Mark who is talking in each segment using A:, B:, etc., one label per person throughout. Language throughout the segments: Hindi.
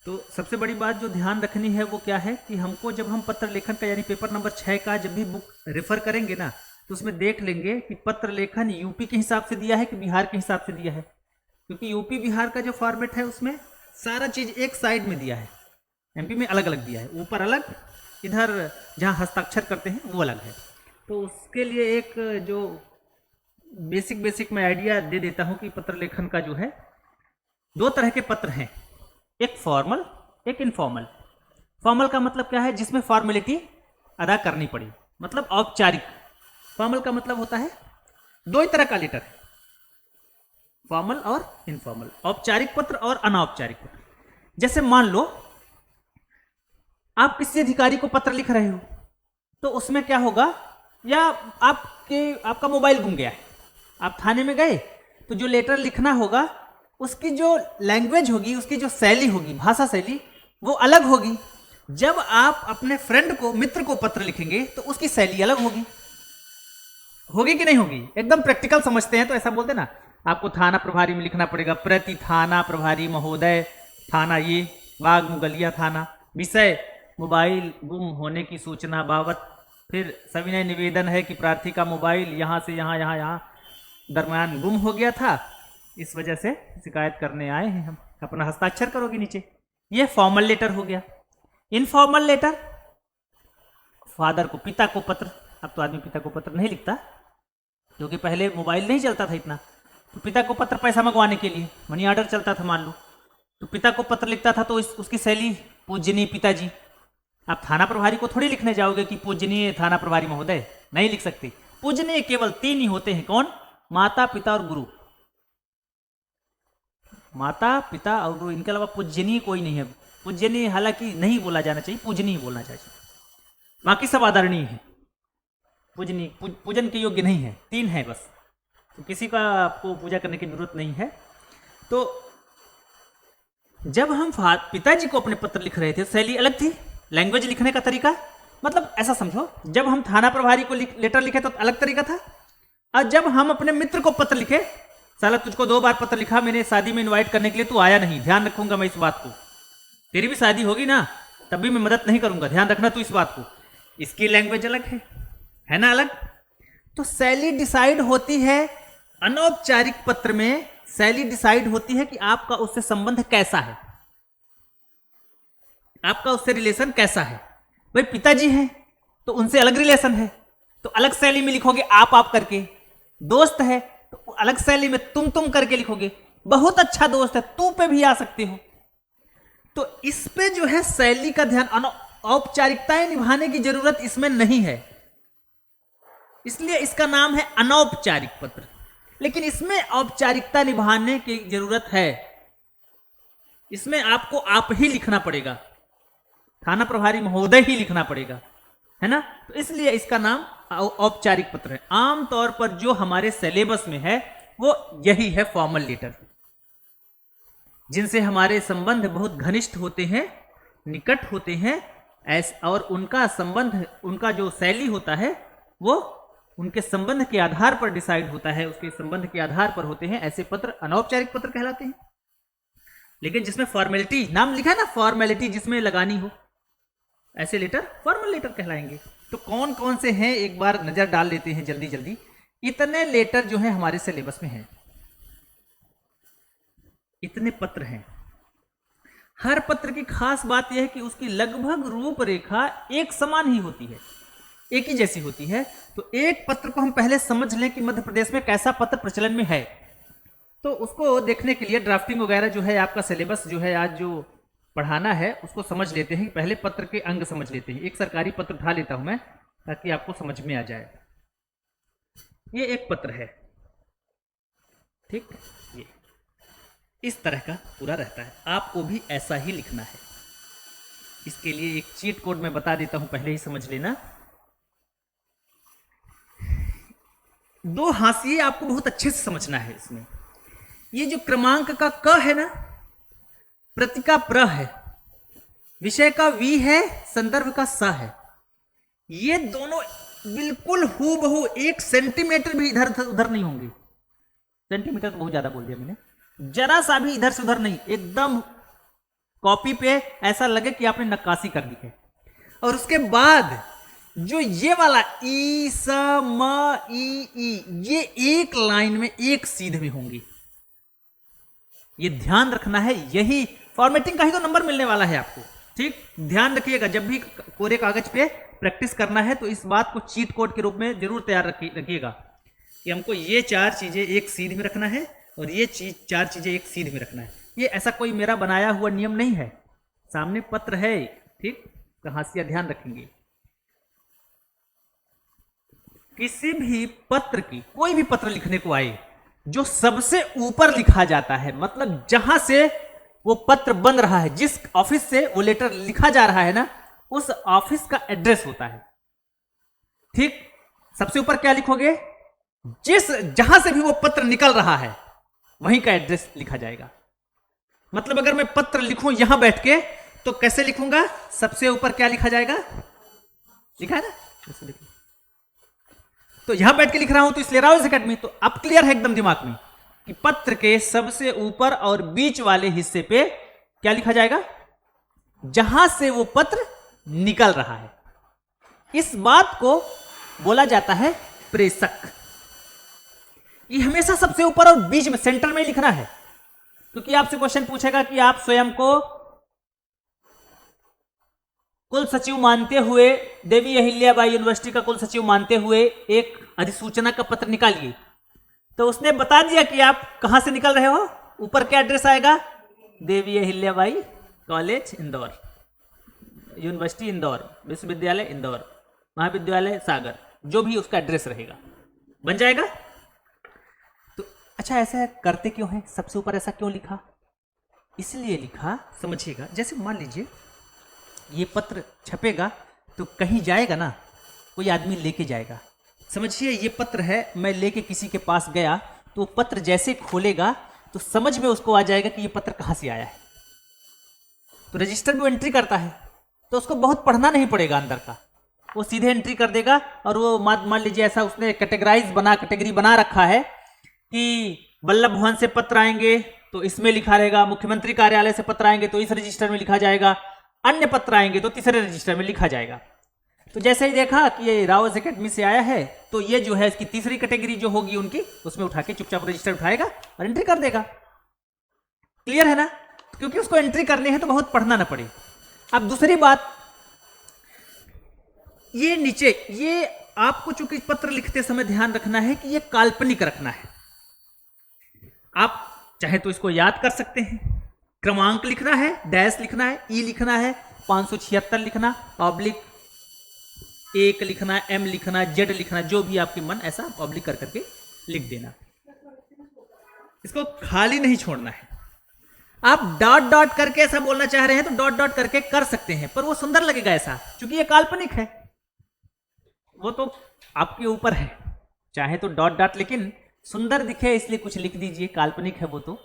A: तो सबसे बड़ी बात जो ध्यान रखनी है वो क्या है कि हमको जब हम पत्र लेखन का यानी पेपर नंबर 6 का जब भी बुक रेफर करेंगे ना, तो उसमें देख लेंगे कि पत्र लेखन यूपी के हिसाब से दिया है कि बिहार के हिसाब से दिया है। क्योंकि यूपी बिहार का जो फॉर्मेट है उसमें सारा चीज़ एक साइड में दिया है, एमपी में अलग अलग दिया है, ऊपर अलग, इधर जहाँ हस्ताक्षर करते हैं वो अलग है। तो उसके लिए एक जो बेसिक मैं आइडिया दे देता हूँ कि पत्र लेखन का जो है 2 तरह के पत्र हैं, एक फॉर्मल एक इनफॉर्मल। फॉर्मल का मतलब क्या है, जिसमें फॉर्मेलिटी अदा करनी पड़ी, मतलब औपचारिक। फॉर्मल का मतलब होता है 2 ही तरह का लेटर है, फॉर्मल और इनफॉर्मल, औपचारिक पत्र और अनौपचारिक पत्र। जैसे मान लो आप किसी अधिकारी को पत्र लिख रहे हो, तो उसमें क्या होगा, या आपका मोबाइल गुम गया है, आप थाने में गए, तो जो लेटर लिखना होगा उसकी जो लैंग्वेज होगी, उसकी जो शैली होगी, भाषा शैली, वो अलग होगी। जब आप अपने फ्रेंड को, मित्र को पत्र लिखेंगे तो उसकी शैली अलग होगी। होगी कि नहीं होगी? एकदम प्रैक्टिकल समझते हैं तो ऐसा बोलते ना, आपको थाना प्रभारी में लिखना पड़ेगा, प्रति थाना प्रभारी महोदय, थाना ये बाग मुगलिया थाना, विषय मोबाइल गुम होने की सूचना बाबत, फिर सविनय निवेदन है कि प्रार्थी का मोबाइल यहाँ से यहाँ दरम्यान गुम हो गया था, इस वजह से शिकायत करने आए हैं हम, अपना हस्ताक्षर करोगे नीचे। ये फॉर्मल लेटर हो गया। इनफॉर्मल लेटर, फादर को, पिता को पत्र। अब तो आदमी पिता को पत्र नहीं लिखता, क्योंकि पहले मोबाइल नहीं चलता था इतना, तो पिता को पत्र पैसा मंगवाने के लिए मनी ऑर्डर चलता था मान लो, तो पिता को पत्र लिखता था, तो उसकी शैली पूजनीय पिताजी। आप थाना प्रभारी को थोड़ी लिखने जाओगे कि पूजनीय थाना प्रभारी महोदय, नहीं लिख सकते। पूजनीय केवल 3 ही होते हैं, कौन? माता, पिता और गुरु। माता, पिता और गुरु, इनके अलावा पूजनीय कोई नहीं है। पूजनीय हालांकि नहीं बोला जाना चाहिए, पूजनीय बोलना चाहिए, बाकी सब आदरणीय है। पूजनीय पूजन के योग्य नहीं है, 3 है बस, तो किसी का आपको पूजा करने की जरूरत नहीं है। तो जब हम पिताजी को अपने पत्र लिख रहे थे, शैली अलग थी, लैंग्वेज लिखने का तरीका, मतलब ऐसा समझो, जब हम थाना प्रभारी को लेटर लिखे तो अलग तरीका था, और जब हम अपने मित्र को पत्र लिखे, साला तुझको 2 बार पत्र लिखा मैंने शादी में इनवाइट करने के लिए, तू आया नहीं, ध्यान रखूंगा मैं इस बात को, तेरी भी शादी होगी ना तब भी मैं मदद नहीं करूंगा, ध्यान रखना तू इस बात को। इसकी लैंग्वेज अलग है ना, अलग। तो शैली डिसाइड होती है अनौपचारिक पत्र में, शैली डिसाइड होती है कि आपका उससे संबंध कैसा है, आपका उससे रिलेशन कैसा है। भाई पिताजी हैं तो उनसे अलग रिलेशन है, तो अलग शैली में लिखोगे आप करके। दोस्त है तो अलग शैली में तुम करके लिखोगे। बहुत अच्छा दोस्त है, तू पे भी आ सकते हो। तो इस पे जो है शैली का ध्यान, औपचारिकताएं निभाने की जरूरत इसमें नहीं है, इसलिए इसका नाम है अनौपचारिक पत्र। लेकिन इसमें औपचारिकता निभाने की जरूरत है, इसमें आपको आप ही लिखना पड़ेगा, थाना प्रभारी महोदय ही लिखना पड़ेगा, है ना। तो इसलिए इसका नाम औपचारिक पत्र है। आमतौर पर जो हमारे सिलेबस में है वो यही है, फॉर्मल लेटर, जिनसे हमारे संबंध बहुत घनिष्ठ होते हैं, निकट होते हैं, और उनका संबंध, उनका जो शैली होता है वो उनके संबंध के आधार पर डिसाइड होता है, उसके संबंध के आधार पर होते हैं। ऐसे पत्र अनौपचारिक पत्र कहलाते हैं। लेकिन जिसमें फॉर्मेलिटी, नाम लिखा है ना, फॉर्मेलिटी जिसमें लगानी हो, ऐसे लेटर फॉर्मल लेटर कहलाएंगे। तो कौन कौन से हैं एक बार नजर डाल लेते हैं जल्दी जल्दी। इतने लेटर जो है हमारे सिलेबस में हैं, इतने पत्र हैं। हर पत्र की खास बात यह है कि उसकी लगभग रूपरेखा एक समान ही होती है, एक ही जैसी होती है। तो एक पत्र को हम पहले समझ लें कि मध्य प्रदेश में कैसा पत्र प्रचलन में है, तो उसको देखने के लिए ड्राफ्टिंग वगैरह जो है, आपका सिलेबस जो है आज जो पढ़ाना है उसको समझ लेते हैं। पहले पत्र के अंग समझ लेते हैं। एक सरकारी पत्र उठा लेता हूं मैं ताकि आपको समझ में आ जाए। ये एक पत्र है, ठीक, ये इस तरह का पूरा रहता है, आपको भी ऐसा ही लिखना है। इसके लिए एक चीट कोड मैं बता देता हूं, पहले ही समझ लेना। 2 हाशिए आपको बहुत अच्छे से समझना है इसमें। ये जो क्रमांक का क है ना, प्रति का प्र है, विषय का वी है, संदर्भ का स है। ये दोनों बिल्कुल हूबहू 1 सेंटीमीटर भी इधर उधर नहीं होंगे। सेंटीमीटर तो बहुत ज्यादा बोल दिया मैंने, जरा सा भी इधर से उधर नहीं, एकदम कॉपी पे ऐसा लगे कि आपने नक्काशी कर दी है। और उसके बाद जो ये वाला ई स म ई ये एक लाइन में एक सीध में होंगी। ये ध्यान रखना है, यही फॉर्मेटिंग का ही तो नंबर मिलने वाला है आपको। ठीक, ध्यान रखिएगा, जब भी कोरे कागज पे प्रैक्टिस करना है तो इस बात को चीट कोड के रूप में जरूर तैयार रखिएगा कि हमको ये 4 चीजें एक सीध में रखना है और ये 4 चीजें एक सीध में रखना है। ये ऐसा कोई मेरा बनाया हुआ नियम नहीं है, सामने पत्र है। ठीक, तो हाशिया ध्यान रखेंगे। किसी भी पत्र की, कोई भी पत्र लिखने को आए, जो सबसे ऊपर लिखा जाता है, मतलब जहां से वो पत्र बन रहा है, जिस ऑफिस से वो लेटर लिखा जा रहा है ना, उस ऑफिस का एड्रेस होता है। ठीक, सबसे ऊपर क्या लिखोगे? जहां से भी वो पत्र निकल रहा है वहीं का एड्रेस लिखा जाएगा। मतलब अगर मैं पत्र लिखूं यहां बैठ के तो कैसे लिखूंगा? सबसे ऊपर क्या लिखा जाएगा? लिखा है ना, कैसे लिखूं? तो यहां बैठ के लिख रहा हूं तो इसलिए रावल्स एकेडमी। तो अब क्लियर है एकदम दिमाग में कि पत्र के सबसे ऊपर और बीच वाले हिस्से पे क्या लिखा जाएगा? जहां से वो पत्र निकल रहा है। इस बात को बोला जाता है प्रेषक। ये हमेशा सबसे ऊपर और बीच में, सेंटर में लिखना है, क्योंकि आपसे क्वेश्चन पूछेगा कि आप स्वयं को कुल सचिव मानते हुए, देवी अहिल्याबाई यूनिवर्सिटी का कुल सचिव मानते हुए एक अधिसूचना का पत्र निकालिए। तो उसने बता दिया कि आप कहां से निकल रहे हो, ऊपर क्या एड्रेस आएगा? देवी अहिल्याबाई कॉलेज इंदौर, यूनिवर्सिटी इंदौर, विश्वविद्यालय इंदौर, महाविद्यालय सागर, जो भी उसका एड्रेस रहेगा, बन जाएगा। तो अच्छा, ऐसा करते क्यों है? सबसे ऊपर ऐसा क्यों लिखा? इसलिए लिखा, समझिएगा। जैसे मान लीजिए ये पत्र छपेगा तो कहीं जाएगा ना, कोई आदमी लेके जाएगा। समझिए ये पत्र है, मैं लेके किसी के पास गया तो पत्र जैसे खोलेगा तो समझ में उसको आ जाएगा कि ये पत्र कहां से आया है। तो रजिस्टर में एंट्री करता है तो उसको बहुत पढ़ना नहीं पड़ेगा अंदर का, वो सीधे एंट्री कर देगा। और वो मान लीजिए ऐसा उसने कैटेगरी बना रखा है कि वल्लभ भवन से पत्र आएंगे तो इसमें लिखा रहेगा, मुख्यमंत्री कार्यालय से पत्र आएंगे तो इस रजिस्टर में लिखा जाएगा, अन्य पत्र आएंगे तो तीसरे रजिस्टर में लिखा जाएगा। तो जैसे ही देखा कि ये रावल्स एकेडमी से आया है तो ये जो है इसकी तीसरी कैटेगरी जो होगी उनकी, उसमें उठा के चुपचाप रजिस्टर उठाएगा और एंट्री कर देगा। क्लियर है ना? क्योंकि उसको एंट्री करनी है तो बहुत पढ़ना ना पड़े। अब दूसरी बात, ये नीचे, ये आपको चूंकि पत्र लिखते समय ध्यान रखना है कि ये काल्पनिक रखना है। आप चाहे तो इसको याद कर सकते हैं, क्रमांक लिखना है, डैश लिखना है, ई लिखना है, 576 लिखना, ऑब्लिक 1 लिखना, एम लिखना, जेड लिखना, जो भी आपके मन ऐसा ऑब्लिक कर करके लिख देना। इसको खाली नहीं छोड़ना है। आप डॉट डॉट करके ऐसा बोलना चाह रहे हैं तो डॉट डॉट करके कर सकते हैं, पर वो सुंदर लगेगा ऐसा, क्योंकि ये काल्पनिक है। वो तो आपके ऊपर है, चाहे तो डॉट डॉट, लेकिन सुंदर दिखे इसलिए कुछ लिख दीजिए। काल्पनिक है वो तो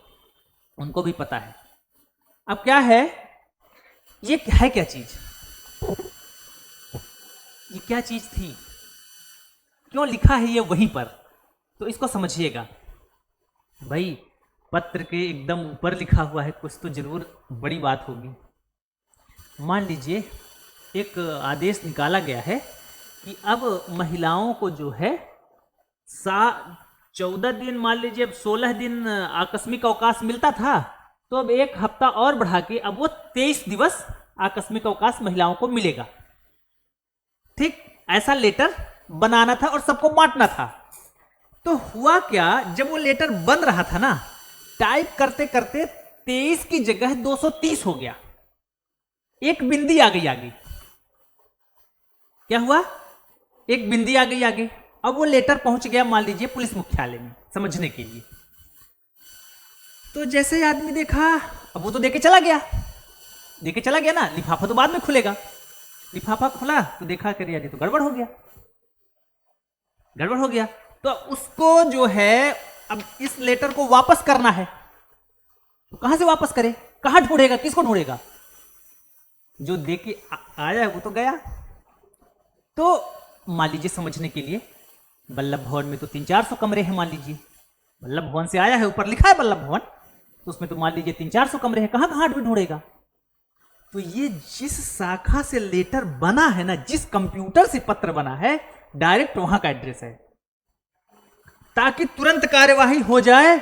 A: उनको भी पता है। अब क्या है, ये है क्या चीज, ये क्या चीज थी, क्यों लिखा है ये वहीं पर, तो इसको समझिएगा। भाई पत्र के एकदम ऊपर लिखा हुआ है, कुछ तो जरूर बड़ी बात होगी। मान लीजिए एक आदेश निकाला गया है कि अब महिलाओं को जो है 14 दिन, मान लीजिए अब 16 दिन आकस्मिक अवकाश मिलता था, तो अब 1 हफ्ता और बढ़ा के अब वो 23 दिवस आकस्मिक अवकाश महिलाओं को मिलेगा। ठीक, ऐसा लेटर बनाना था और सबको बांटना था। तो हुआ क्या, जब वो लेटर बन रहा था ना, टाइप करते करते 23 की जगह 230 हो गया, एक बिंदी आ गई आगे। क्या हुआ, एक बिंदी आ गई आगे। अब वो लेटर पहुंच गया मान लीजिए पुलिस मुख्यालय में समझने के लिए। तो जैसे ही आदमी देखा, अब वो तो देके चला गया ना, लिफाफा तो बाद में खुलेगा। लिफाफा खुला तो देखा कि यार ये तो गड़बड़ हो गया। तो उसको जो है अब इस लेटर को वापस करना है, तो कहां से वापस करे, कहां ढूंढेगा, किसको ढूंढेगा? जो देके आया है वो तो गया। तो मान लीजिए समझने के लिए, वल्लभ भवन में तो 300-400 कमरे हैं, मान लीजिए वल्लभ भवन से आया है, ऊपर लिखा है वल्लभ भवन, तो उसमें तो मान लीजिए 300-400 कमरे हैं, कहां ढूंढेगा? तो ये जिस शाखा से लेटर बना है ना, जिस कंप्यूटर से पत्र बना है, डायरेक्ट वहां का एड्रेस है, ताकि तुरंत कार्यवाही हो जाए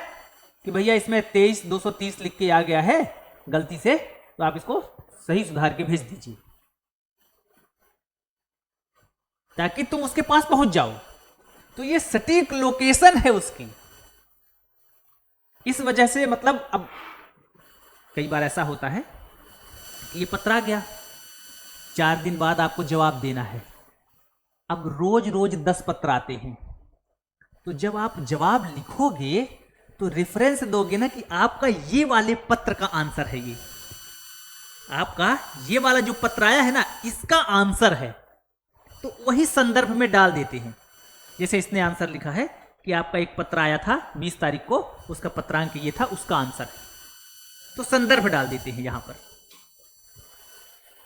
A: कि भैया इसमें 23-230 लिख के आ गया है गलती से, तो आप इसको सही सुधार के भेज दीजिए, ताकि तुम उसके पास पहुंच जाओ। तो ये सटीक लोकेशन है उसकी। इस वजह से मतलब अब कई बार ऐसा होता है कि ये पत्र आ गया, 4 दिन बाद आपको जवाब देना है। अब रोज रोज 10 पत्र आते हैं, तो जब आप जवाब लिखोगे तो रेफरेंस दोगे ना कि आपका ये वाले पत्र का आंसर है, ये आपका ये वाला जो पत्र आया है ना, इसका आंसर है, तो वही संदर्भ में डाल देते हैं। जैसे इसने आंसर लिखा है कि आपका एक पत्र आया था 20 तारीख को, उसका पत्रांक ये था, उसका आंसर है, तो संदर्भ डाल देते हैं यहां पर।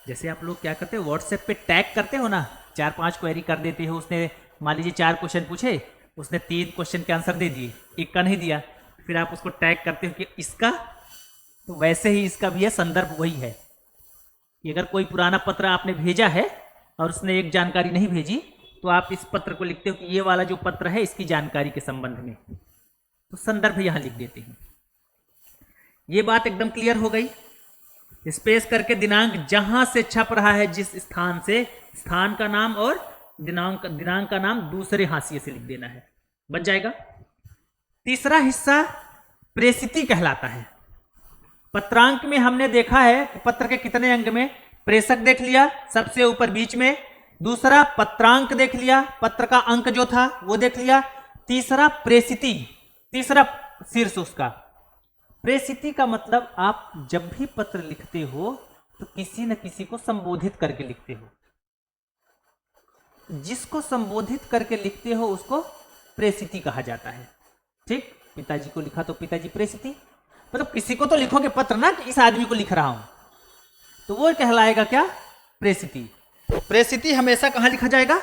A: जैसे आप लोग क्या करते हो, व्हाट्सएप पे टैग करते हो ना, 4-5 क्वेरी कर देते हो, उसने मान लीजिए 4 क्वेश्चन पूछे, उसने 3 क्वेश्चन के आंसर दे दिए, एक का नहीं दिया, फिर आप उसको टैग करते हो कि इसका, तो वैसे ही इसका भी है, संदर्भ वही है कि अगर कोई पुराना पत्र आपने भेजा है और उसने एक जानकारी नहीं भेजी, तो आप इस पत्र को लिखते हो कि ये वाला जो पत्र है इसकी जानकारी के संबंध में, तो संदर्भ यहां लिख देते हैं। ये बात एकदम क्लियर हो गई। स्पेस करके दिनांक जहां से छप रहा है, जिस स्थान से, स्थान का नाम और दिनांक का नाम दूसरे हाशिए से लिख देना है, बच जाएगा। तीसरा हिस्सा प्रेषिति कहलाता है। पत्रांक में हमने देखा है कि पत्र के कितने अंग में, प्रेषक देख लिया सबसे ऊपर बीच में, दूसरा पत्रांक देख लिया, पत्र का अंक जो था वो देख लिया, तीसरा प्रेषिति, तीसरा शीर्ष उसका। प्रेषिति का मतलब आप जब भी पत्र लिखते हो तो किसी न किसी को संबोधित करके लिखते हो, जिसको संबोधित करके लिखते हो उसको प्रेषिति कहा जाता है। ठीक, पिताजी को लिखा तो पिताजी प्रेषिति, मतलब किसी को तो लिखोगे पत्र ना कि इस आदमी को लिख रहा हूं, तो वो कहलाएगा क्या, प्रेषिति। प्रेषिति हमेशा कहां लिखा जाएगा,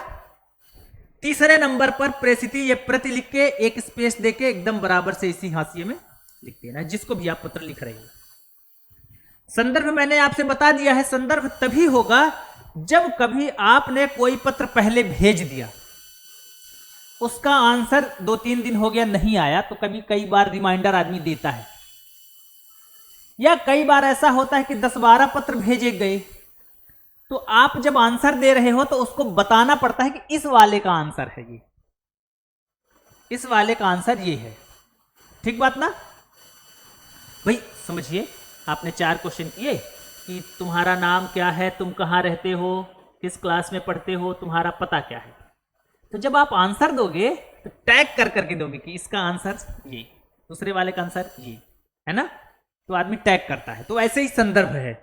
A: तीसरे नंबर पर प्रेषिति। ये प्रति लिख के एक स्पेस देके एकदम बराबर से इसी हाशिए में लिख देना, जिसको भी आप पत्र लिख रहे हो। संदर्भ मैंने आपसे बता दिया है, संदर्भ तभी होगा जब कभी आपने कोई पत्र पहले भेज दिया, उसका आंसर 2-3 दिन हो गया नहीं आया, तो कई बार रिमाइंडर आदमी देता है, या कई बार ऐसा होता है कि 10-12 पत्र भेजे गए, तो आप जब आंसर दे रहे हो तो उसको बताना पड़ता है कि इस वाले का आंसर है ये, इस वाले का आंसर ये है। ठीक बात ना भाई? समझिए, आपने 4 क्वेश्चन किए कि तुम्हारा नाम क्या है, तुम कहाँ रहते हो, किस क्लास में पढ़ते हो, तुम्हारा पता क्या है। तो जब आप आंसर दोगे तो टैग कर करके दोगे कि इसका आंसर ये, दूसरे वाले का आंसर ये है ना, तो आदमी टैग करता है। तो ऐसे ही संदर्भ है।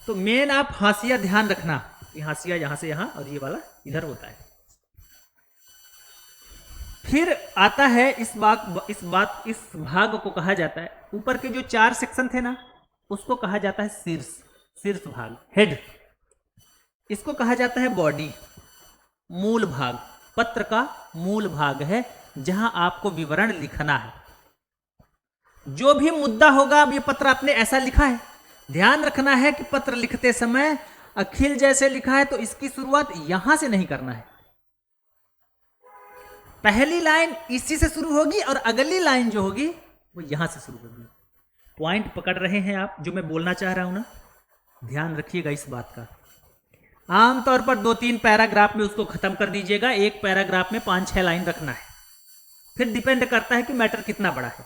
A: तो मेन आप हाशिया ध्यान रखना, ये हाशिया यहां से यहां और ये वाला इधर होता है। फिर आता है इस भाग को कहा जाता है, ऊपर के जो 4 सेक्शन थे ना, उसको कहा जाता है शीर्ष भाग, हेड। इसको कहा जाता है बॉडी, मूल भाग। पत्र का मूल भाग है जहां आपको विवरण लिखना है। जो भी मुद्दा होगा, अब ये पत्र आपने ऐसा लिखा है, ध्यान रखना है कि पत्र लिखते समय अखिल जैसे लिखा है तो इसकी शुरुआत यहां से नहीं करना है। पहली लाइन इसी से शुरू होगी और अगली लाइन जो होगी वो यहां से शुरू होगी। पॉइंट पकड़ रहे हैं आप जो मैं बोलना चाह रहा हूं ना? ध्यान रखिएगा इस बात का। आमतौर पर 2-3 पैराग्राफ में उसको खत्म कर दीजिएगा, एक पैराग्राफ में 5-6 लाइन रखना है। फिर डिपेंड करता है कि मैटर कितना बड़ा है।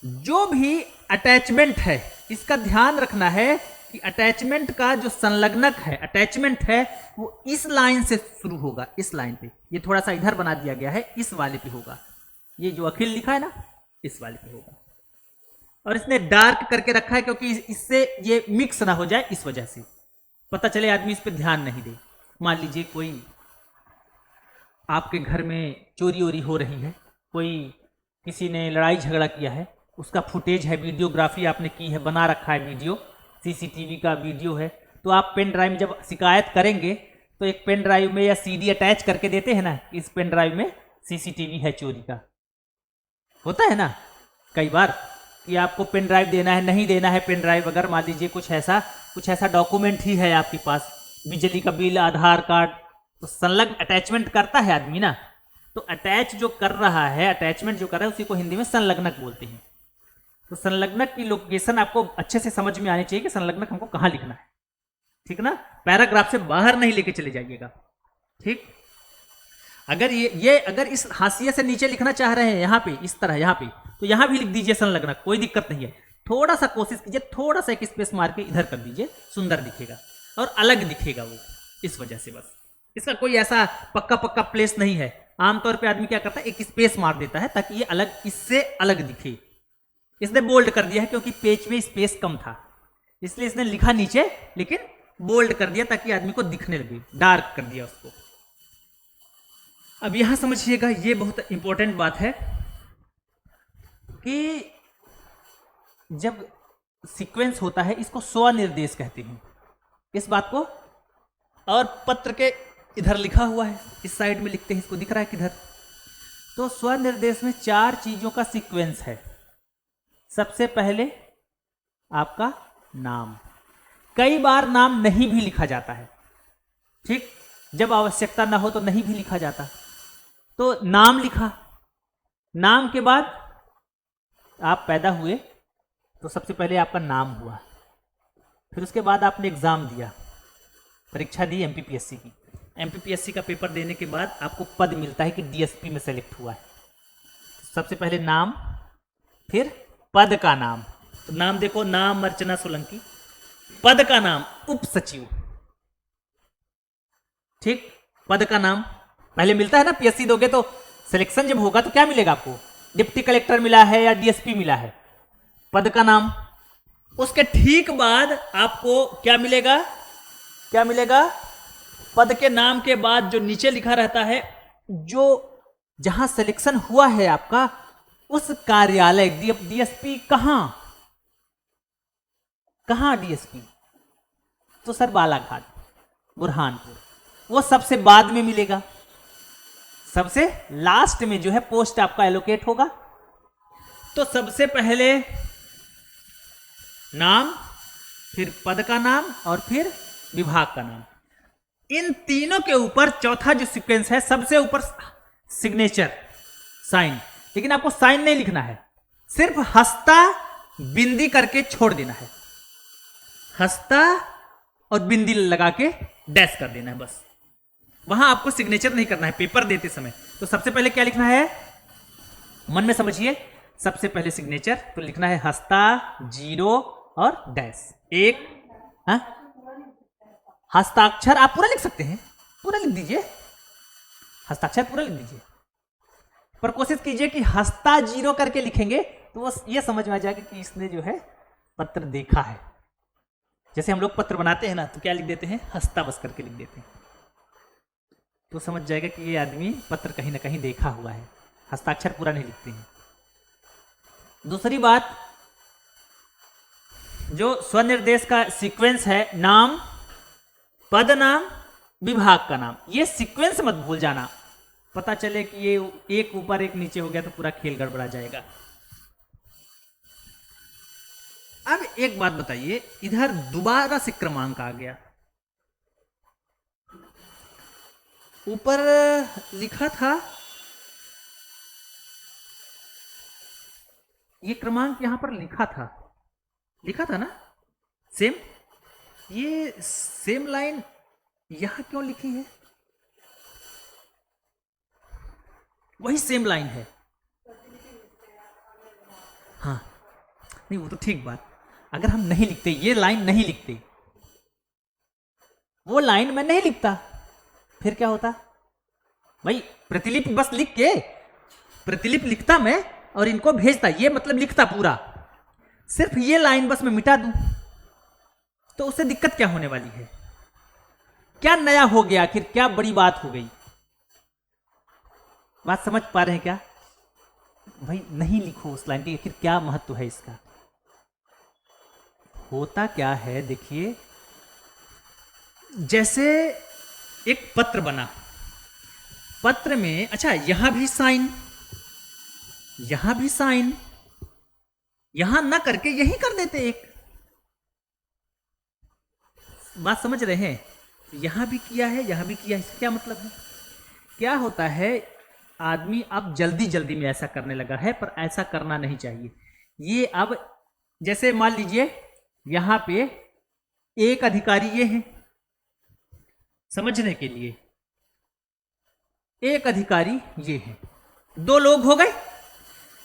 A: जो भी अटैचमेंट है, इसका ध्यान रखना है कि अटैचमेंट का जो संलग्नक है, अटैचमेंट है, वो इस लाइन से शुरू होगा, इस लाइन पे। ये थोड़ा सा इधर बना दिया गया है, इस वाले पे होगा। ये जो अखिल लिखा है ना, इस वाले पे होगा। और इसने डार्क करके रखा है क्योंकि इससे ये मिक्स ना हो जाए, इस वजह से पता चले आदमी इस पे ध्यान नहीं दे। मान लीजिए कोई आपके घर में चोरी वोरी हो रही है, कोई किसी ने लड़ाई झगड़ा किया है, उसका फुटेज है, वीडियोग्राफी आपने की है, बना रखा है वीडियो, सीसीटीवी का वीडियो है, तो आप पेन ड्राइव में जब शिकायत करेंगे तो एक पेन ड्राइव में या सीडी अटैच करके देते हैं ना, इस पेन ड्राइव में सीसीटीवी है चोरी का, होता है ना कई बार। कि आपको पेन ड्राइव देना है, नहीं देना है पेन ड्राइव, अगर मान लीजिए कुछ ऐसा डॉक्यूमेंट ही है आपके पास, बिजली का बिल, आधार कार्ड, तो संलग्न अटैचमेंट करता है आदमी ना, तो अटैच जो कर रहा है, अटैचमेंट जो कर रहा है, उसी को हिंदी में संलग्नक बोलते हैं। तो संलग्नक की लोकेशन आपको अच्छे से समझ में आनी चाहिए कि संलग्नक हमको कहाँ लिखना है, ठीक ना। पैराग्राफ से बाहर नहीं लेके चले जाइएगा, ठीक। अगर ये अगर इस हाशिए से नीचे लिखना चाह रहे हैं, यहाँ पे इस तरह, यहाँ पे, तो यहाँ भी लिख दीजिए संलग्नक, कोई दिक्कत नहीं है। थोड़ा सा कोशिश कीजिए, थोड़ा सा एक स्पेस मार के इधर कर दीजिए, सुंदर दिखेगा और अलग दिखेगा वो, इस वजह से बस। इसका कोई ऐसा पक्का पक्का प्लेस नहीं है। आमतौर पे आदमी क्या करता है, एक स्पेस मार देता है ताकि ये अलग, इससे अलग दिखे। इसने बोल्ड कर दिया है क्योंकि पेज में स्पेस कम था, इसलिए इसने लिखा नीचे, लेकिन बोल्ड कर दिया ताकि आदमी को दिखने लगे, डार्क कर दिया उसको। अब यहां समझिएगा, ये बहुत इंपॉर्टेंट बात है कि जब सीक्वेंस होता है, इसको स्वनिर्देश कहते हैं इस बात को। और पत्र के इधर लिखा हुआ है, इस साइड में लिखते हैं, इसको दिख रहा है किधर। तो स्वनिर्देश में 4 चीजों का सीक्वेंस है। सबसे पहले आपका नाम, कई बार नाम नहीं भी लिखा जाता है, ठीक, जब आवश्यकता ना हो तो नहीं भी लिखा जाता। तो नाम लिखा, नाम के बाद आप पैदा हुए तो सबसे पहले आपका नाम हुआ, फिर उसके बाद आपने एग्जाम दिया, परीक्षा दी एमपीपीएससी की। एमपीपीएससी का पेपर देने के बाद आपको पद मिलता है कि डीएसपी में सेलेक्ट हुआ है। सबसे पहले नाम, फिर पद का नाम। तो नाम देखो, नाम अर्चना सोलंकी, पद का नाम उप सचिव, ठीक। पद का नाम पहले मिलता है ना, पीएससी दोगे तो सिलेक्शन जब होगा तो क्या मिलेगा आपको, डिप्टी कलेक्टर मिला है या डीएसपी मिला है, पद का नाम। उसके ठीक बाद आपको क्या मिलेगा, क्या मिलेगा, पद के नाम के बाद जो नीचे लिखा रहता है, जो जहां सिलेक्शन हुआ है आपका, उस कार्यालय, डीएसपी कहां डीएसपी, तो सर बालाघाट, बुरहानपुर, वो सबसे बाद में मिलेगा। सबसे लास्ट में जो है पोस्ट आपका एलोकेट होगा। तो सबसे पहले नाम, फिर पद का नाम और फिर विभाग का नाम। इन तीनों के ऊपर चौथा जो सीक्वेंस है, सबसे ऊपर सिग्नेचर, साइन। लेकिन आपको साइन नहीं लिखना है, सिर्फ हस्ता बिंदी करके छोड़ देना है, हस्ता और बिंदी लगा के डैश कर देना है बस। वहां आपको सिग्नेचर नहीं करना है पेपर देते समय। तो सबसे पहले क्या लिखना है, मन में समझिए, सबसे पहले सिग्नेचर, तो लिखना है हस्ता, जीरो और डैश, एक। हस्ताक्षर आप पूरा लिख सकते हैं, पूरा लिख दीजिए, हस्ताक्षर पूरा लिख दीजिए, पर कोशिश कीजिए कि हस्ता जीरो करके लिखेंगे तो वो ये समझ में आ जाएगा कि इसने जो है पत्र देखा है। जैसे हम लोग पत्र बनाते हैं ना, तो क्या लिख देते हैं, हस्ता बस करके लिख देते हैं, तो समझ जाएगा कि ये आदमी पत्र कहीं ना कहीं देखा हुआ है। हस्ताक्षर पूरा नहीं लिखते हैं। दूसरी बात, जो स्वनिर्देश का सीक्वेंस है, नाम, पद नाम, विभाग का नाम, ये सीक्वेंस मत भूल जाना। पता चले कि ये एक ऊपर एक नीचे हो गया तो पूरा खेल गड़बड़ा जाएगा। अब एक बात बताइए, इधर दोबारा से क्रमांक आ गया, ऊपर लिखा था ये क्रमांक, यहां पर लिखा था ना, सेम, ये सेम लाइन यहां क्यों लिखी है, वही सेम लाइन है। हाँ, नहीं वो तो ठीक बात, अगर हम नहीं लिखते, ये लाइन नहीं लिखते, वो लाइन मैं नहीं लिखता, फिर क्या होता भाई, प्रतिलिपि बस लिख के, प्रतिलिपि लिखता मैं और इनको भेजता, ये मतलब लिखता पूरा, सिर्फ ये लाइन बस मैं मिटा दूं तो उससे दिक्कत क्या होने वाली है, क्या नया हो गया, आखिर क्या बड़ी बात हो गई। बात समझ पा रहे हैं क्या भाई, नहीं लिखो उस लाइन की, आखिर क्या महत्व है इसका। होता क्या है देखिए, जैसे एक पत्र बना, पत्र में, अच्छा यहां भी साइन, यहां भी साइन, यहां ना करके यहीं कर देते एक। बात समझ रहे हैं? यहां भी किया है, यहां भी किया है, इसका क्या मतलब है? क्या होता है, आदमी अब जल्दी जल्दी में ऐसा करने लगा है, पर ऐसा करना नहीं चाहिए। ये अब जैसे मान लीजिए यहां पे एक अधिकारी ये है, समझने के लिए, एक अधिकारी ये है, दो लोग हो गए,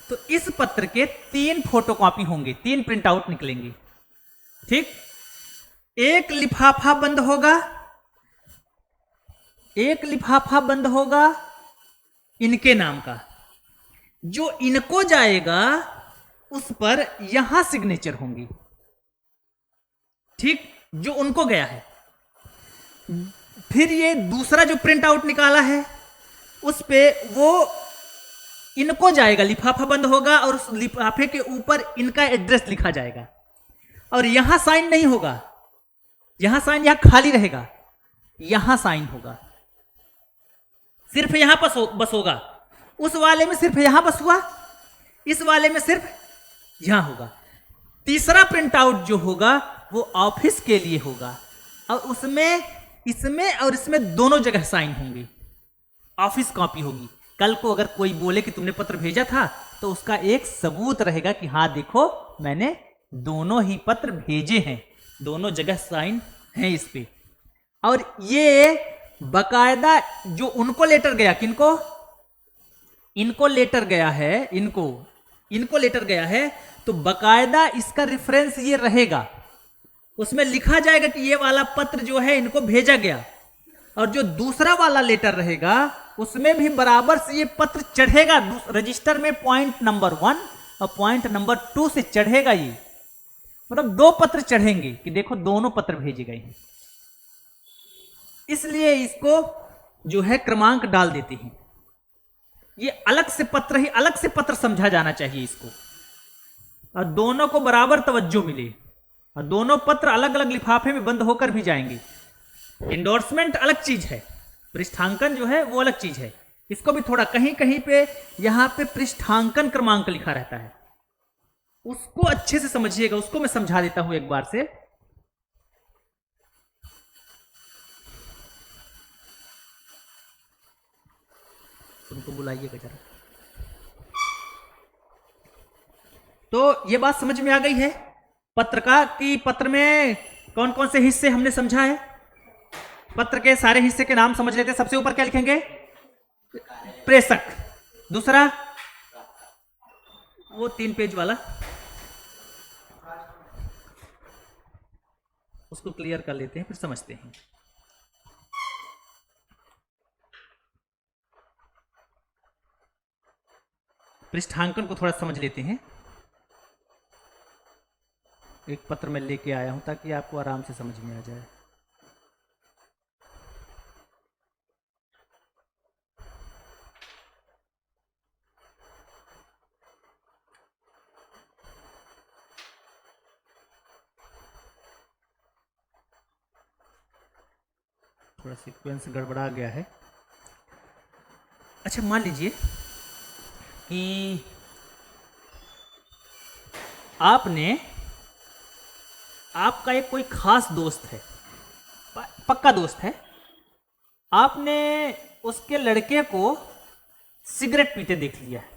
A: तो इस पत्र के 3 फोटोकॉपी होंगे, 3 प्रिंट आउट निकलेंगे, ठीक। एक लिफाफा बंद होगा, एक लिफाफा बंद होगा इनके नाम का, जो इनको जाएगा उस पर यहां सिग्नेचर होंगी, ठीक, जो उनको गया है। फिर ये दूसरा जो प्रिंट आउट निकाला है उस पे वो इनको जाएगा, लिफाफा बंद होगा और उस लिफाफे के ऊपर इनका एड्रेस लिखा जाएगा, और यहां साइन नहीं होगा, यहां साइन, यहां खाली रहेगा, यहां साइन होगा, सिर्फ यहां बस होगा। उस वाले में सिर्फ यहां बस हुआ, इस वाले में सिर्फ यहां होगा। तीसरा प्रिंट आउट जो होगा वो ऑफिस के लिए होगा, और उसमें इसमें और इसमें दोनों जगह साइन होंगे, ऑफिस कॉपी होगी। कल को अगर कोई बोले कि तुमने पत्र भेजा था, तो उसका एक सबूत रहेगा कि हाँ देखो मैंने दोनों ही पत्र भेजे हैं, दोनों जगह साइन है इस पे। और ये बकायदा जो उनको लेटर गया, किनको, इनको लेटर गया है, इनको लेटर गया है, तो बकायदा इसका रेफरेंस ये रहेगा, उसमें लिखा जाएगा कि ये वाला पत्र जो है इनको भेजा गया। और जो दूसरा वाला लेटर रहेगा उसमें भी बराबर से ये पत्र चढ़ेगा रजिस्टर में, पॉइंट नंबर 1 और पॉइंट नंबर 2 से चढ़ेगा ये, मतलब 2 पत्र चढ़ेंगे कि देखो दोनों पत्र भेजे गए हैं। इसलिए इसको जो है क्रमांक डाल देते हैं। ये अलग से पत्र ही, अलग से पत्र समझा जाना चाहिए इसको, और दोनों को बराबर तवज्जो मिले, और दोनों पत्र अलग अलग लिफाफे में बंद होकर भी जाएंगे। इंडोर्समेंट अलग चीज है, पृष्ठांकन जो है वो अलग चीज है। इसको भी थोड़ा कहीं कहीं पे यहां पे पृष्ठांकन क्रमांक लिखा रहता है, उसको अच्छे से समझिएगा, उसको मैं समझा देता हूं एक बार से। तुमको बुलाइएगा जरा। तो ये बात समझ में आ गई है पत्र का, कि पत्र में कौन कौन से हिस्से हमने समझा है। पत्र के सारे हिस्से के नाम समझ लेते हैं। सबसे ऊपर क्या लिखेंगे, प्रेषक, दूसरा वो 3 पेज वाला, उसको क्लियर कर लेते हैं फिर समझते हैं। पृष्ठांकन को थोड़ा समझ लेते हैं। एक पत्र मैं लेके आया हूं ताकि आपको आराम से समझ में आ जाए। थोड़ा सीक्वेंस गड़बड़ा गया है। अच्छा, मान लीजिए कि आपका एक कोई खास दोस्त है, पक्का दोस्त है, आपने उसके लड़के को सिगरेट पीते देख लिया है,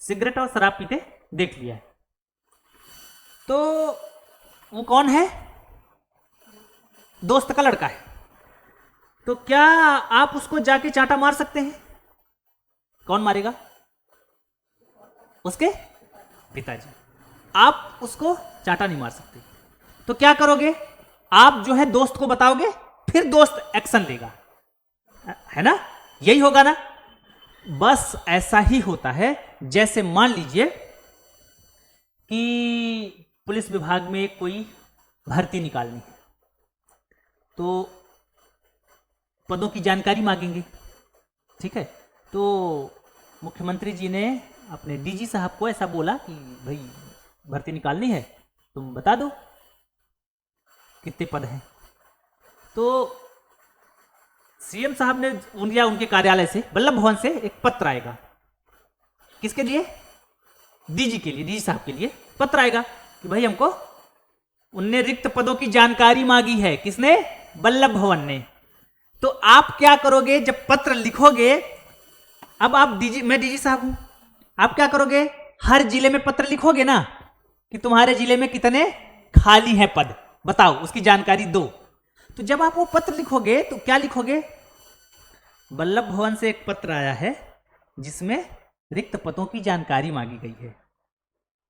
A: सिगरेट और शराब पीते देख लिया है, तो वो कौन है, दोस्त का लड़का है। तो क्या आप उसको जाके चांटा मार सकते हैं? कौन मारेगा? उसके पिताजी। आप उसको चांटा नहीं मार सकते, तो क्या करोगे, आप जो है दोस्त को बताओगे, फिर दोस्त एक्शन लेगा, है ना, यही होगा ना। बस ऐसा ही होता है। जैसे मान लीजिए कि पुलिस विभाग में कोई भर्ती निकालनी है, तो पदों की जानकारी मांगेंगे, ठीक है। तो मुख्यमंत्री जी ने अपने डीजी साहब को ऐसा बोला कि भाई भर्ती निकालनी है, तुम बता दो कितने पद हैं। तो सीएम साहब ने या उनके कार्यालय से, वल्लभ भवन से एक पत्र आएगा, किसके लिए, डीजी के लिए, डीजी साहब के लिए। पत्र आएगा कि भाई हमको उनने रिक्त पदों की जानकारी मांगी है। किसने? वल्लभ भवन ने। तो आप क्या करोगे जब पत्र लिखोगे? अब आप मैं डीजी साहब हूं, आप क्या करोगे? हर जिले में पत्र लिखोगे ना कि तुम्हारे जिले में कितने खाली हैं पद, बताओ, उसकी जानकारी दो। तो जब आप वो पत्र लिखोगे तो क्या लिखोगे? वल्लभ भवन से एक पत्र आया है जिसमें रिक्त पदों की जानकारी मांगी गई है।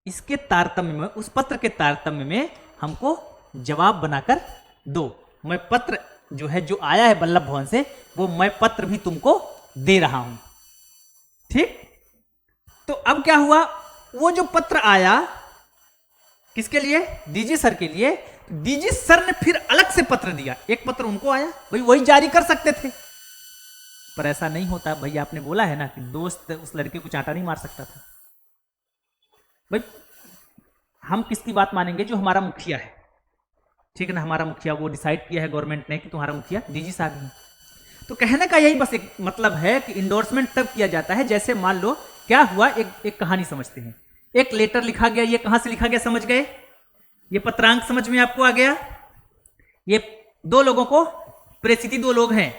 A: इसके तारतम्य में, उस पत्र के तारतम्य में हमको जवाब बनाकर दो। मैं पत्र जो है, जो आया है वल्लभ भवन से, वो मैं पत्र भी तुमको दे रहा हूं। ठीक? तो अब क्या हुआ? वो जो पत्र आया किसके लिए? डीजी सर के लिए। डीजी सर ने फिर अलग से पत्र दिया, एक पत्र उनको आया, भाई वही जारी कर सकते थे, पर ऐसा नहीं होता। भैया आपने बोला है ना कि दोस्त उस लड़के को चांटा नहीं मार सकता था। भाई हम किसकी बात मानेंगे? जो हमारा मुखिया है, ठीक है ना, हमारा मुखिया, वो डिसाइड किया है गवर्नमेंट ने कि तुम्हारा मुखिया डीजी साहब ही। तो कहने का यही बस एक मतलब है कि इंडोर्समेंट तब किया जाता है, जैसे मान लो क्या हुआ, एक कहानी समझते हैं। एक लेटर लिखा गया, ये कहां से लिखा गया समझ गए? ये पत्रांक समझ में आपको आ गया? ये दो लोगों को प्रेषित, दो लोग हैं।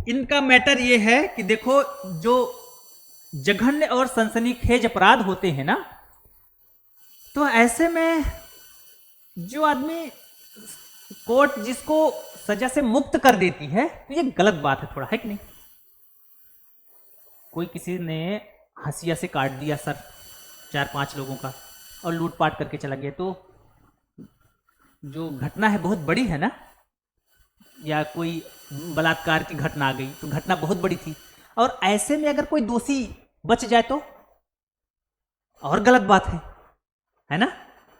A: इनका मैटर ये है कि देखो, जो जघन्य और सनसनीखेज अपराध होते हैं ना, तो ऐसे में जो आदमी, कोर्ट जिसको सजा से मुक्त कर देती है, तो ये गलत बात है थोड़ा, है कि नहीं? कोई किसी ने हंसिया से काट दिया सर 4-5 लोगों का और लूटपाट करके चला गया, तो जो घटना है बहुत बड़ी है ना, या कोई बलात्कार की घटना आ गई तो घटना बहुत बड़ी थी, और ऐसे में अगर कोई दोषी बच जाए तो और गलत बात है ना,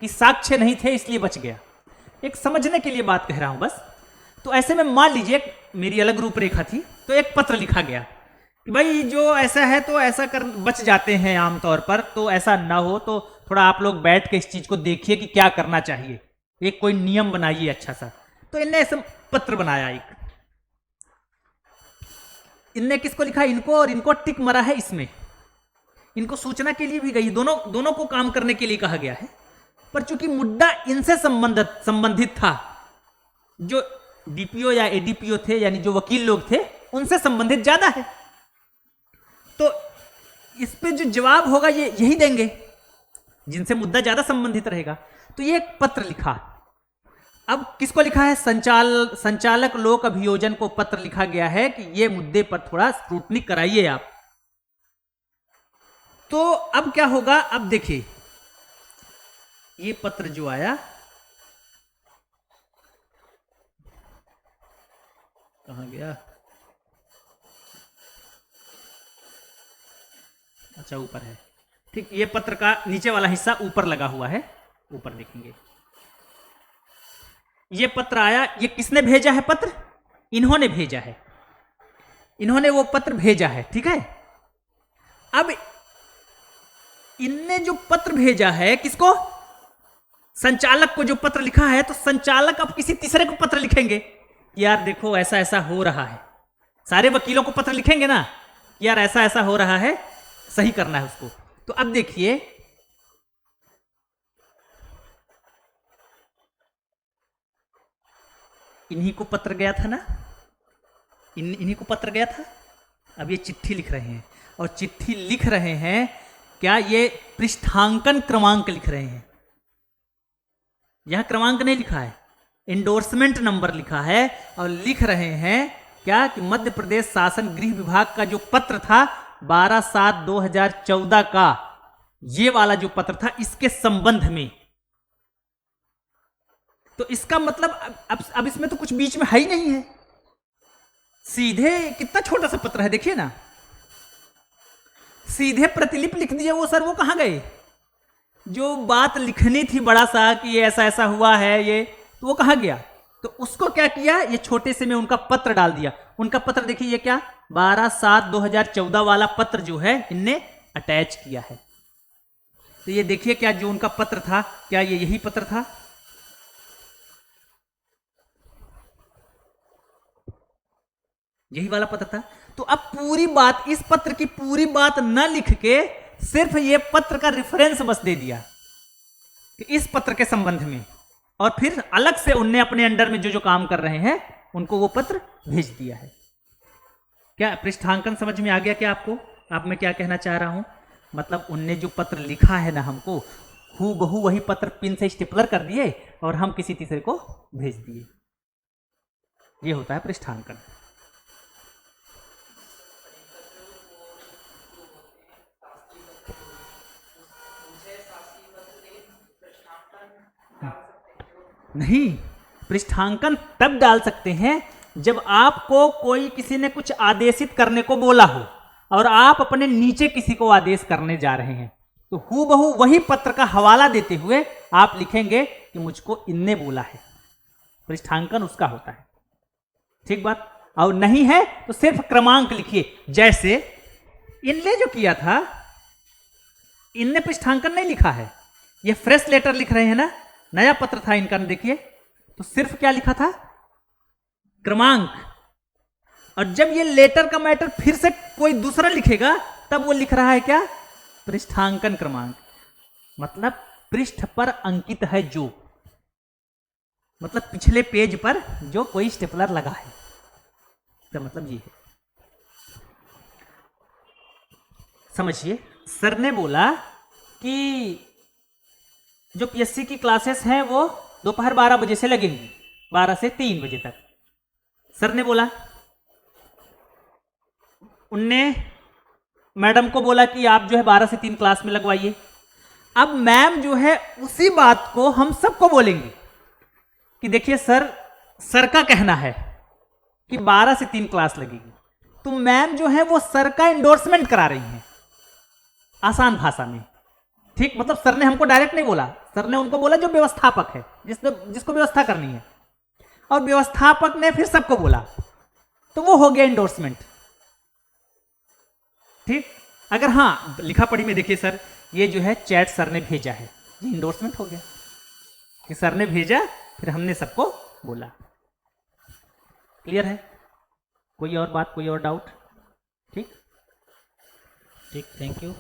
A: कि साक्ष्य नहीं थे इसलिए बच गया। एक समझने के लिए बात कह रहा हूं बस। तो ऐसे में मान लीजिए मेरी अलग रूपरेखा थी, तो एक पत्र लिखा गया कि भाई जो ऐसा है तो ऐसा कर बच जाते हैं आमतौर पर, तो ऐसा ना हो तो थोड़ा आप लोग बैठ के इस चीज को देखिए कि क्या करना चाहिए, एक कोई नियम बनाइए अच्छा सा। तो इनने ऐसा पत्र बनाया एक, इनने किसको लिखा? इनको, और इनको टिक मरा है इसमें। इनको सूचना के लिए भी गई, दोनों को काम करने के लिए कहा गया है, पर चूंकि मुद्दा इनसे संबंधित था, जो डीपीओ या एडीपीओ थे, यानी जो वकील लोग थे, उनसे संबंधित ज्यादा है, तो इस पे जो जवाब होगा ये यही देंगे जिनसे मुद्दा ज्यादा संबंधित रहेगा। तो ये एक पत्र लिखा। अब किसको लिखा है? संचालक लोक अभियोजन को पत्र लिखा गया है कि ये मुद्दे पर थोड़ा स्क्रूटनी कराइए आप। तो अब क्या होगा? अब देखिए, ये पत्र जो आया, कहां गया? अच्छा ऊपर है, ठीक। ये पत्र का नीचे वाला हिस्सा ऊपर लगा हुआ है, ऊपर देखेंगे। ये पत्र आया, ये किसने भेजा है पत्र? इन्होंने भेजा है, इन्होंने वो पत्र भेजा है, ठीक है। अब इनने जो पत्र भेजा है, किसको? संचालक को जो पत्र लिखा है, तो संचालक अब किसी तीसरे को पत्र लिखेंगे, यार देखो ऐसा ऐसा हो रहा है। सारे वकीलों को पत्र लिखेंगे ना, यार ऐसा ऐसा हो रहा है, सही करना है उसको। तो अब देखिए, इन्हीं को पत्र गया था ना, इन्हीं को पत्र गया था। अब ये चिट्ठी लिख रहे हैं, और चिट्ठी लिख रहे हैं क्या? ये पृष्ठांकन क्रमांक लिख रहे हैं। यहां क्रमांक नहीं लिखा है, इंडोर्समेंट नंबर लिखा है, और लिख रहे हैं क्या कि मध्य प्रदेश शासन गृह विभाग का जो पत्र था 12/7/2014 का, ये वाला जो पत्र था, इसके संबंध में। तो इसका मतलब अब इसमें तो कुछ बीच में है ही नहीं है, सीधे कितना छोटा सा पत्र है, देखिए ना, सीधे प्रतिलिपि लिख दिए वो। सर वो कहां गए? जो बात लिखनी थी बड़ा सा कि ये ऐसा ऐसा हुआ है, ये तो वो कहां गया? तो उसको क्या किया, ये छोटे से में उनका पत्र डाल दिया। उनका पत्र देखिए, ये क्या 12/7/2014 वाला पत्र जो है इनने अटैच किया है। तो ये देखिए, क्या जो उनका पत्र था, क्या ये यही पत्र था? यही वाला पत्र था। तो अब पूरी बात, इस पत्र की पूरी बात न लिख के सिर्फ ये पत्र का रेफरेंस बस दे दिया कि इस पत्र के संबंध में, और फिर अलग से उनने अपने अंडर में जो जो काम कर रहे हैं उनको वो पत्र भेज दिया है। क्या पृष्ठांकन समझ में आ गया क्या आपको? आप मैं क्या कहना चाह रहा हूं, मतलब उनने जो पत्र लिखा है ना हमको, हूबहू वही पत्र पिन से स्टिपलर कर दिए और हम किसी तीसरे को भेज दिए। ये होता है पृष्ठांकन। नहीं, पृष्ठांकन तब डाल सकते हैं जब आपको कोई किसी ने कुछ आदेशित करने को बोला हो और आप अपने नीचे किसी को आदेश करने जा रहे हैं, तो हूबहू वही पत्र का हवाला देते हुए आप लिखेंगे कि मुझको इनने बोला है। पृष्ठांकन उसका होता है, ठीक बात। और नहीं है तो सिर्फ क्रमांक लिखिए। जैसे इनने जो किया था, इनने पृष्ठांकन नहीं लिखा है, ये फ्रेश लेटर लिख रहे हैं ना, नया पत्र था इनका, देखिए तो सिर्फ क्या लिखा था, क्रमांक। और जब ये लेटर का मैटर फिर से कोई दूसरा लिखेगा तब वो लिख रहा है क्या, पृष्ठांकन क्रमांक। मतलब पृष्ठ पर अंकित है जो, मतलब पिछले पेज पर जो कोई स्टेपलर लगा है, तो मतलब ये है। समझिए, सर ने बोला कि जो पीएससी की क्लासेस हैं वो दोपहर 12 बजे से लगेंगी, 12 से 3 बजे तक। सर ने बोला, उनने मैडम को बोला कि आप जो है 12 से 3 क्लास में लगवाइए। अब मैम जो है उसी बात को हम सबको बोलेंगे कि देखिए सर का कहना है कि 12 से 3 क्लास लगेगी, तो मैम जो है वो सर का इंडोर्समेंट करा रही हैं आसान भाषा में, ठीक। मतलब सर ने हमको डायरेक्ट नहीं बोला, सर ने उनको बोला जो व्यवस्थापक है, जिसको व्यवस्था करनी है, और व्यवस्थापक ने फिर सबको बोला, तो वो हो गया इंडोर्समेंट, ठीक। अगर हाँ लिखा पढ़ी में देखिए सर ये जो है चैट सर ने भेजा है, ये इंडोर्समेंट हो गया कि सर ने भेजा फिर हमने सबको बोला। क्लियर है? कोई और बात, कोई और डाउट? ठीक, थैंक यू।